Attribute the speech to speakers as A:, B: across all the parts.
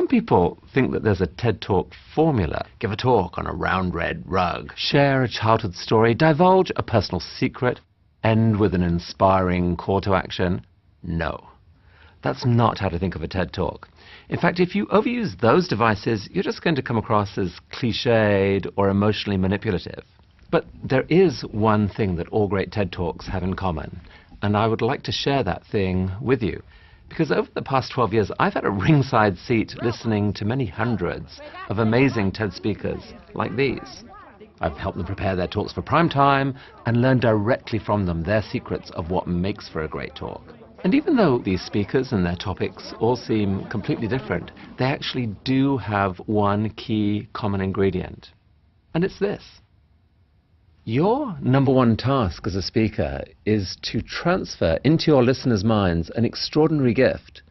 A: people think that there's a TED Talk formula. Give a talk on a round red rug, share a childhood story, divulge a personal secret, end with an inspiring call to action. No, that's not how to think of a TED Talk. In fact, if you overuse those devices, you're just going to come across as cliched or emotionally manipulative. But there is one thing that all great TED Talks have in common, and I would like to share that thing with you. Because over the past 12 years, I've had a ringside seat listening to many hundreds of amazing TED speakers like these. I've helped them prepare their talks for prime time and learned directly from them their secrets of what makes for a great talk. And even though these speakers and their topics all seem completely different, they actually do have one key common ingredient. And it's this. Your number one task as a speaker is to transfer into your listeners' minds an extraordinary gift,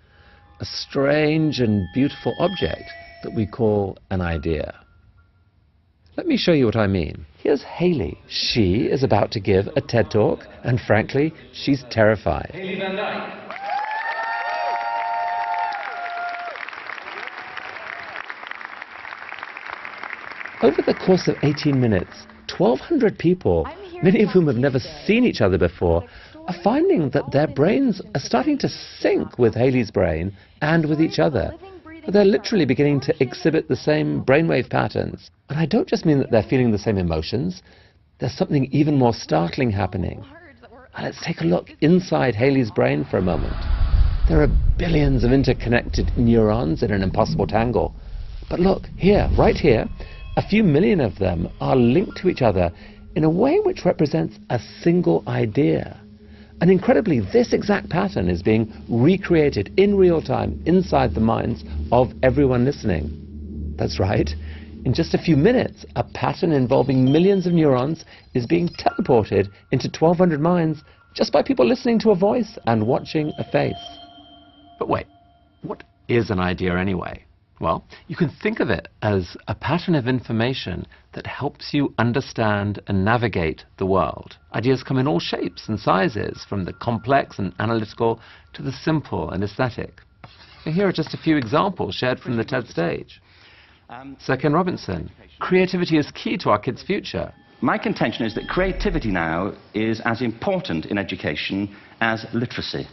A: a strange and beautiful object that we call an idea. Let me show you what I mean. Here's Hayley. She is about to give a TED Talk, and frankly, she's terrified. Over the course of 18 minutes, 1,200 people, many of whom have never seen each other before, are finding that their brains are starting to sync with Hayley's brain and with each other. They're literally beginning to exhibit the same brainwave patterns. And I don't just mean that they're feeling the same emotions. There's something even more startling happening. And let's take a look inside Hayley's brain for a moment. There are billions of interconnected neurons in an impossible tangle. But look, here, right here, a few million of them are linked to each other in a way which represents a single idea. And incredibly, this exact pattern is being recreated in real time inside the minds of everyone listening. That's right. In just a few minutes, a pattern involving millions of neurons is being teleported into 1,200 minds just by people listening to a voice and watching a face. But wait, what is an idea anyway? Well, you can think of it as a pattern of information that helps you understand and navigate the world. Ideas come in all shapes and sizes, from the complex and analytical to the simple and aesthetic. And here are just a few examples shared from the TED stage. Sir Ken Robinson, creativity is key to our kids' future.
B: My contention is that creativity now is as important in education as literacy,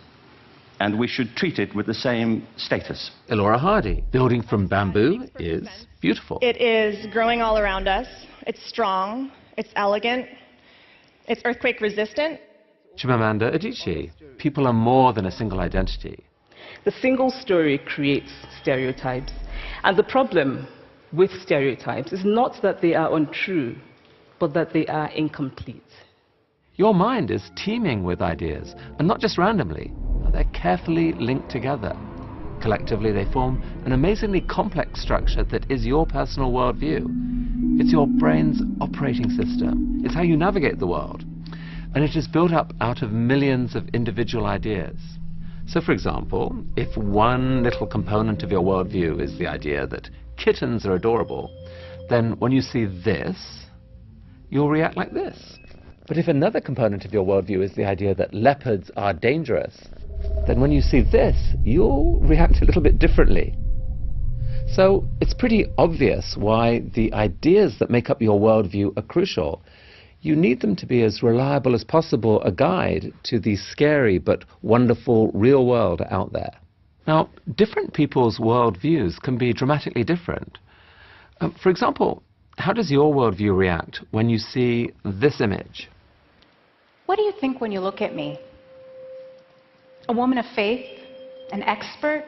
B: and we should treat it with the same status.
A: Elora Hardy, building from bamboo is beautiful.
C: It is growing all around us. It's strong. It's elegant. It's earthquake resistant.
A: Chimamanda Adichie, people are more than a single identity.
D: The single story creates stereotypes. And the problem with stereotypes is not that they are untrue, but that they are incomplete.
A: Your mind is teeming with ideas, and not just randomly. They're carefully linked together. Collectively, they form an amazingly complex structure that is your personal worldview. It's your brain's operating system. It's how you navigate the world. And it is built up out of millions of individual ideas. So, for example, if one little component of your worldview is the idea that kittens are adorable, then when you see this, you'll react like this. But if another component of your worldview is the idea that leopards are dangerous, then when you see this, you'll react a little bit differently. So it's pretty obvious why the ideas that make up your worldview are crucial. You need them to be as reliable as possible a guide to the scary but wonderful real world out there. Now, different people's worldviews can be dramatically different. For example, how does your worldview react when you see this image?
E: What do you think when you look at me? A woman of faith, an expert,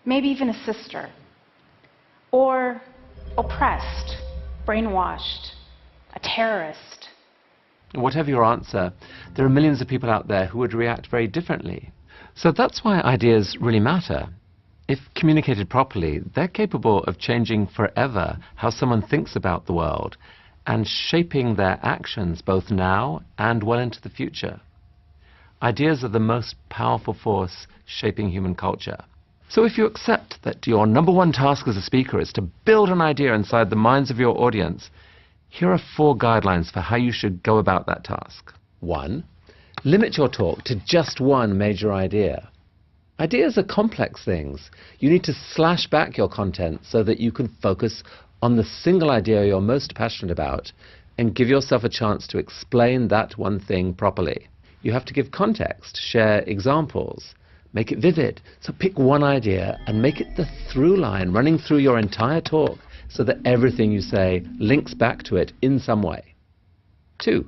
E: maybe even a sister, or oppressed, brainwashed, a terrorist?
A: Whatever your answer, there are millions of people out there who would react very differently. So that's why ideas really matter. If communicated properly, they're capable of changing forever how someone thinks about the world and shaping their actions both now and well into the future. Ideas are the most powerful force shaping human culture. So if you accept that your number one task as a speaker is to build an idea inside the minds of your audience, here are 4 guidelines for how you should go about that task. 1. Limit your talk to just one major idea. Ideas are complex things. You need to slash back your content so that you can focus on the single idea you're most passionate about and give yourself a chance to explain that one thing properly. You have to give context, share examples, make it vivid. So pick one idea and make it the through line running through your entire talk so that everything you say links back to it in some way. 2,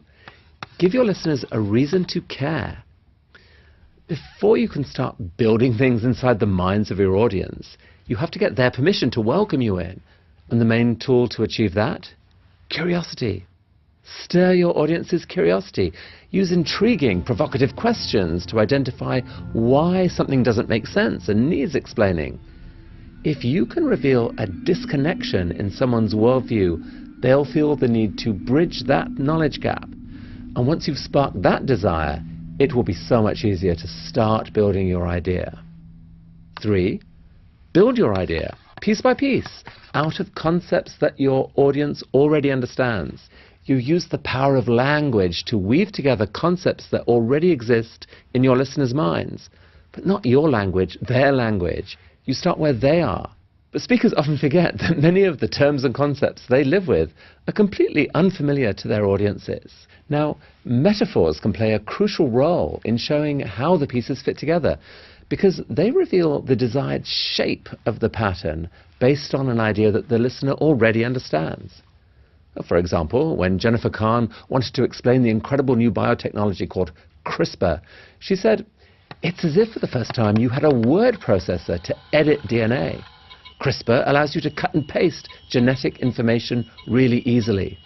A: give your listeners a reason to care. Before you can start building things inside the minds of your audience, you have to get their permission to welcome you in. And the main tool to achieve that? Curiosity. Stir your audience's curiosity. Use intriguing, provocative questions to identify why something doesn't make sense and needs explaining. If you can reveal a disconnection in someone's worldview, they'll feel the need to bridge that knowledge gap. And once you've sparked that desire, it will be so much easier to start building your idea. 3, build your idea, piece by piece, out of concepts that your audience already understands. You use the power of language to weave together concepts that already exist in your listeners' minds. But not your language, their language. You start where they are. But speakers often forget that many of the terms and concepts they live with are completely unfamiliar to their audiences. Now, metaphors can play a crucial role in showing how the pieces fit together, because they reveal the desired shape of the pattern based on an idea that the listener already understands. For example, when Jennifer Kahn wanted to explain the incredible new biotechnology called CRISPR, she said, "It's as if for the first time you had a word processor to edit DNA. CRISPR allows you to cut and paste genetic information really easily."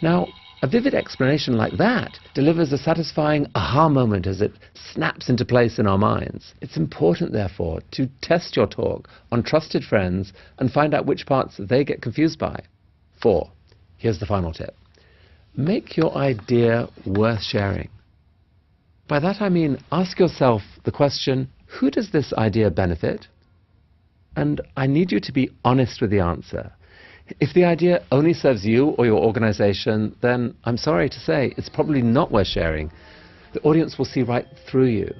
A: Now, a vivid explanation like that delivers a satisfying aha moment as it snaps into place in our minds. It's important, therefore, to test your talk on trusted friends and find out which parts they get confused by. 4, here's the final tip. Make your idea worth sharing. By that I mean ask yourself the question, who does this idea benefit? And I need you to be honest with the answer. If the idea only serves you or your organization, then I'm sorry to say it's probably not worth sharing. The audience will see right through you.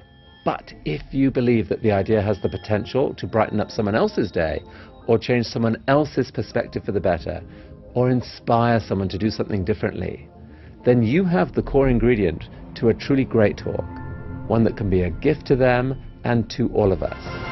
A: But if you believe that the idea has the potential to brighten up someone else's day, or change someone else's perspective for the better, or inspire someone to do something differently, then you have the core ingredient to a truly great talk, one that can be a gift to them and to all of us.